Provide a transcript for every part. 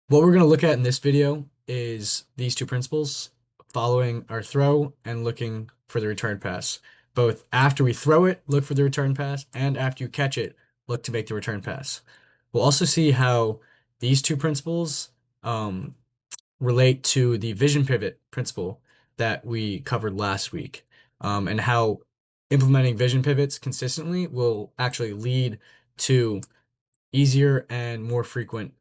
What we're going to look at in this video is these two principles, following our throw and looking for the return pass. Both after we throw it, look for the return pass, and after you catch it, look to make the return pass. We'll also see how these two principles um, relate to the vision pivot principle that we covered last week, and how implementing vision pivots consistently will actually lead to easier and more frequent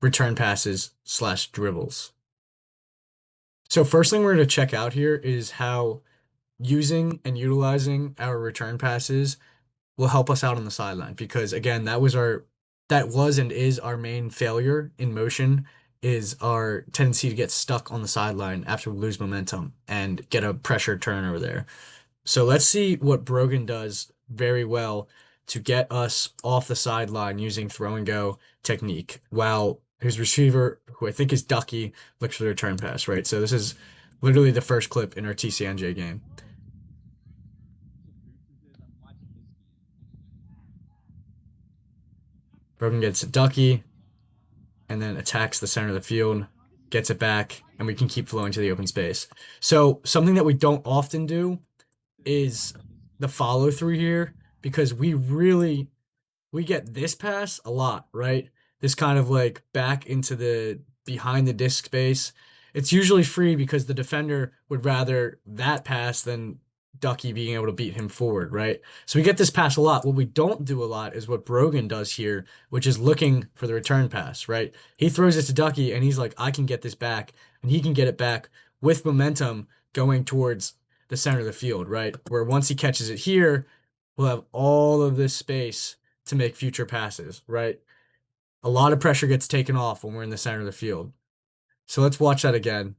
return passes slash dribbles. So first thing we're going to check out here is how using and utilizing our return passes will help us out on the sideline because again, that was and is our main failure in motion is our tendency to get stuck on the sideline after we lose momentum and get a pressure turnover there. So let's see what Brogan does very well to get us off the sideline using throw and go technique while his receiver, who I think is Ducky, looks for the return pass, right? So this is literally the first clip in our TCNJ game. Brogan gets a Ducky and then attacks the center of the field, gets it back, and we can keep flowing to the open space. So something that we don't often do is the follow through here because we get this pass a lot, right? This kind of like back into the behind the disc space. It's usually free because the defender would rather that pass than Ducky being able to beat him forward, right? So we get this pass a lot. What we don't do a lot is what Brogan does here, which is looking for the return pass, right? He throws it to Ducky and he's like, I can get this back, and he can get it back with momentum going towards the center of the field, right? Where once he catches it here, we'll have all of this space to make future passes, right? A lot of pressure gets taken off when we're in the center of the field. So let's watch that again.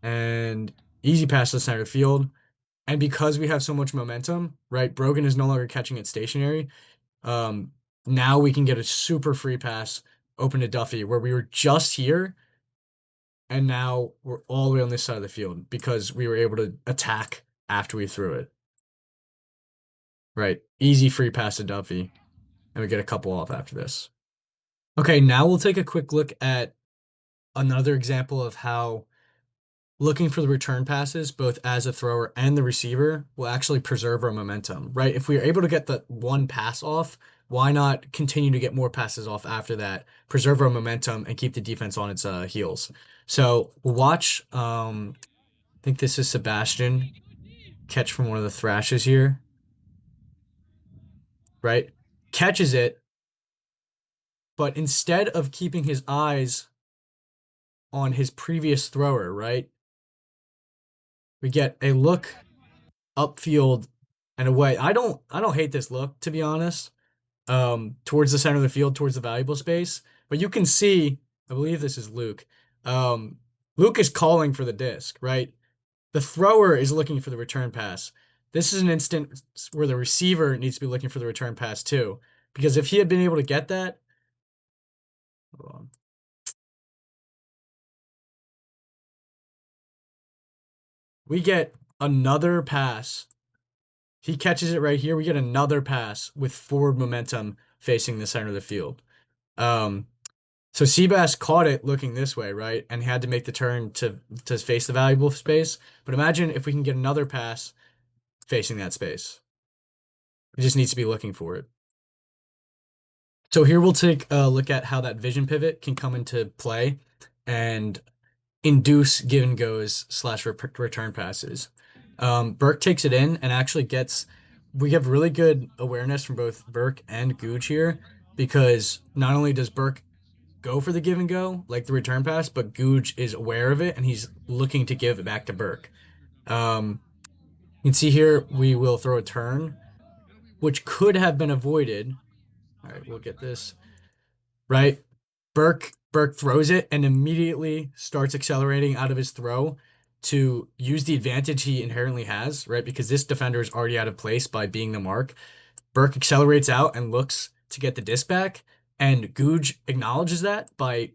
And easy pass to the center of the field. And because we have so much momentum, right? Brogan is no longer catching it stationary. Um, Now we can get a super free pass open to Duffy where we were just here and now we're all the way on this side of the field because we were able to attack after we threw it. Right. Easy free pass to Duffy. And we get a couple off after this. Okay, now we'll take a quick look at another example of how looking for the return passes, both as a thrower and the receiver, will actually preserve our momentum, right? If we are able to get the one pass off, why not continue to get more passes off after that, preserve our momentum, and keep the defense on its heels? So we'll watch, I think this is Sebastian, catch from one of the thrashes here, right? Catches it, but instead of keeping his eyes on his previous thrower, right? We get a look upfield and away. I don't hate this look, to be honest. Towards the center of the field, towards the valuable space. But you can see, I believe this is Luke. Um, Luke is calling for the disc, right? The thrower is looking for the return pass. This is an instant where the receiver needs to be looking for the return pass too. Because if he had been able to get that, hold on. We get another pass. He catches it right here. We get another pass with forward momentum facing the center of the field. Um, so Seabass caught it looking this way, right? And had to make the turn to face the valuable space. But imagine if we can get another pass facing that space. He just needs to be looking for it. So here we'll take a look at how that vision pivot can come into play and induce give and goes slash return passes. Burke takes it in and actually gets. We have really good awareness from both Burke and Gooch here because not only does Burke go for the give and go, like the return pass, but Gooch is aware of it and he's looking to give it back to Burke. Um, you can see here we will throw a turn, which could have been avoided. All right, we'll get this right. Burke throws it and immediately starts accelerating out of his throw to use the advantage he inherently has, right? Because this defender is already out of place by being the mark. Burke accelerates out and looks to get the disc back, and Googe acknowledges that by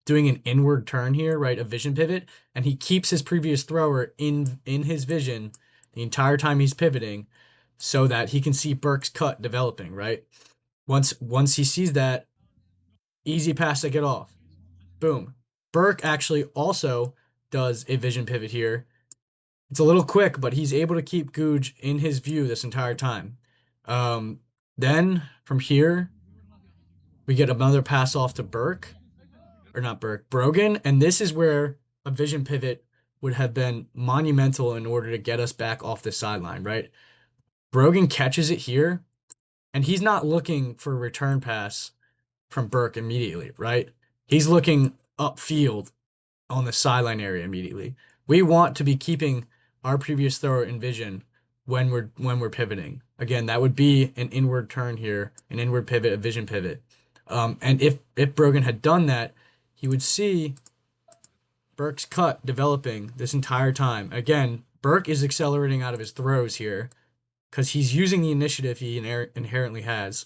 doing an inward turn here, right? A vision pivot, and he keeps his previous thrower in his vision the entire time he's pivoting so that he can see Burke's cut developing, right? Once he sees that, easy pass to get off. Boom. Burke actually also does a vision pivot here. It's a little quick, but he's able to keep Googe in his view this entire time. Um, then from here, we get another pass off to Burke, or not Burke, Brogan, and this is where a vision pivot would have been monumental in order to get us back off the sideline, right? Brogan catches it here, and he's not looking for a return pass from Burke immediately, right? He's looking upfield on the sideline area immediately. We want to be keeping our previous thrower in vision when we're pivoting. Again, that would be an inward turn here, an inward pivot, a vision pivot. And if Brogan had done that, he would see Burke's cut developing this entire time. Again, Burke is accelerating out of his throws here because he's using the initiative he inherently has,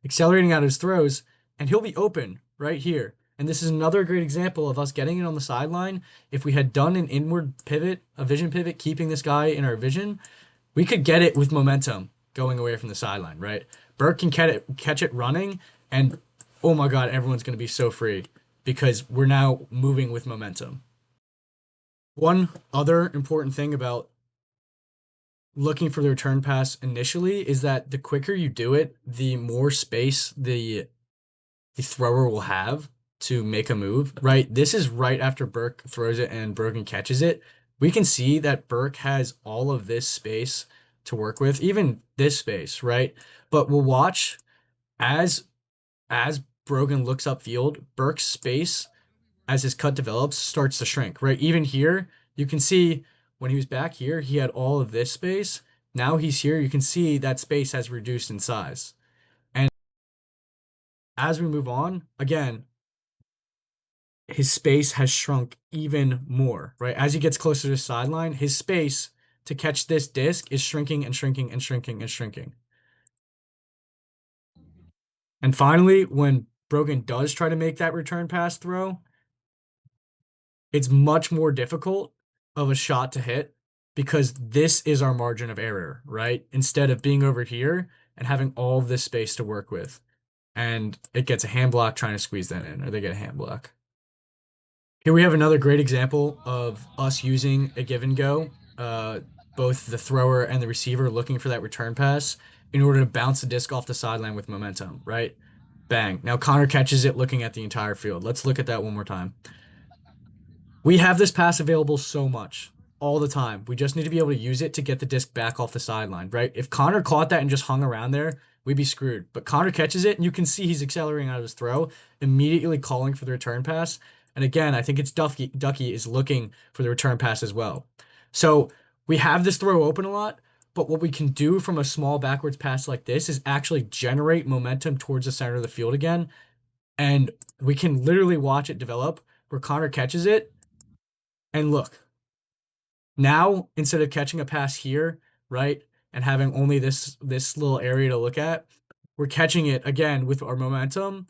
accelerating out of his throws, and he'll be open right here. And this is another great example of us getting it on the sideline. If we had done an inward pivot, a vision pivot, keeping this guy in our vision, we could get it with momentum going away from the sideline, right? Burke can catch it running, and oh my God, everyone's going to be so free because we're now moving with momentum. One other important thing about looking for the return pass initially is that the quicker you do it, the more space the thrower will have to make a move, right? This is right after Burke throws it and Brogan catches it. We can see that Burke has all of this space to work with, even this space, right? But we'll watch as as Brogan looks upfield, Burke's space as his cut develops starts to shrink, right? Even here, you can see when he was back here, he had all of this space. Now he's here, you can see that space has reduced in size. And as we move on, again, his space has shrunk even more, right? As he gets closer to the sideline, his space to catch this disc is shrinking and shrinking and shrinking and shrinking. And finally, when Brogan does try to make that return pass throw, it's much more difficult of a shot to hit because this is our margin of error, right? Instead of being over here and having all of this space to work with. And it gets a hand block trying to squeeze that in, or they get a hand block. Here we have another great example of us using a give and go, both the thrower and the receiver looking for that return pass in order to bounce the disc off the sideline with momentum, right? Bang. Now Connor catches it looking at the entire field. Let's look at that one more time. We have this pass available so much all the time. We just need to be able to use it to get the disc back off the sideline, right? If Connor caught that and just hung around there, we'd be screwed. But Connor catches it, and you can see he's accelerating out of his throw, immediately calling for the return pass. And again, I think it's Ducky is looking for the return pass as well. So we have this throw open a lot, but what we can do from a small backwards pass like this is actually generate momentum towards the center of the field again. And we can literally watch it develop where Connor catches it. And look, now instead of catching a pass here, right, and having only this little area to look at, we're catching it again with our momentum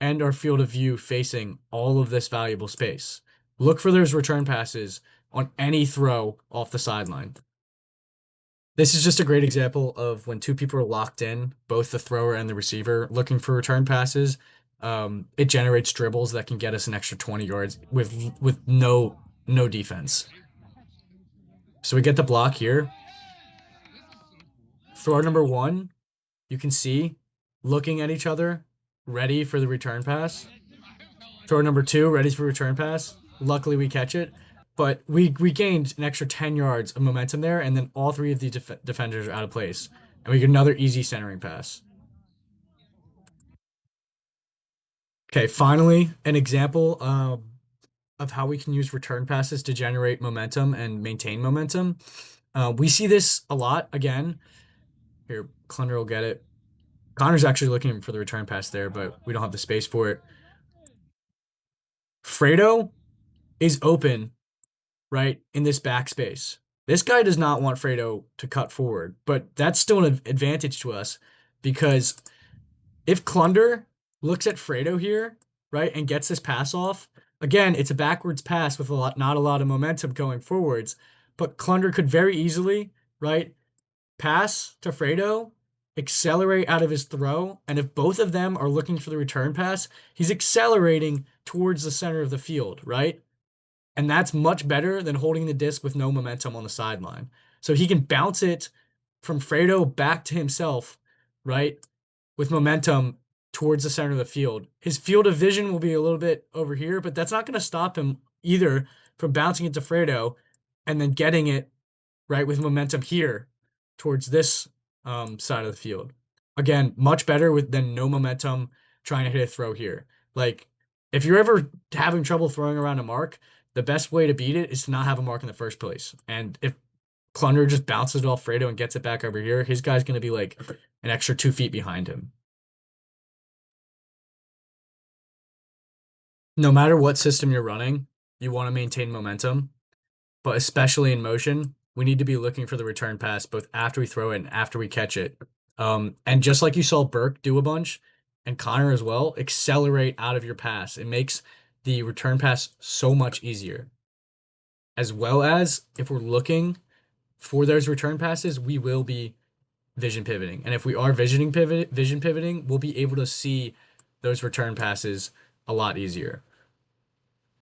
and our field of view facing all of this valuable space. Look for those return passes on any throw off the sideline. This is just a great example of when two people are locked in, both the thrower and the receiver, looking for return passes. It generates dribbles that can get us an extra 20 yards with no defense. So we get the block here. Thrower number one, you can see looking at each other, ready for the return pass. Thrower number two, ready for return pass. Luckily, we catch it. But we gained an extra 10 yards of momentum there, and then all three of the defenders are out of place. And we get another easy centering pass. Okay, finally, an example of how we can use return passes to generate momentum and maintain momentum. We see this a lot. Again, here, Clunder will get it. Connor's actually looking for the return pass there, but we don't have the space for it. Fredo is open, right, in this backspace. This guy does not want Fredo to cut forward, but that's still an advantage to us because if Clunder looks at Fredo here, right, and gets this pass off, again, it's a backwards pass with not a lot of momentum going forwards, but Clunder could very easily, right, pass to Fredo, accelerate out of his throw, and if both of them are looking for the return pass, he's accelerating towards the center of the field, right? And that's much better than holding the disc with no momentum on the sideline. So he can bounce it from Fredo back to himself, right? With momentum towards the center of the field. His field of vision will be a little bit over here, but that's not going to stop him either from bouncing it to Fredo and then getting it right with momentum here towards this side of the field. Again, much better with than no momentum trying to hit a throw here. Like if you're ever having trouble throwing around a mark, the best way to beat it is to not have a mark in the first place. And if Clunder just bounces it off Fredo and gets it back over here, his guy's going to be like an extra 2 feet behind him. No matter what system you're running, you want to maintain momentum, but especially in motion, we need to be looking for the return pass both after we throw it and after we catch it. And just like you saw Burke do a bunch, and Connor as well, accelerate out of your pass. It makes the return pass so much easier. As well as if we're looking for those return passes, we will be vision pivoting. And if we are vision pivoting, we'll be able to see those return passes a lot easier.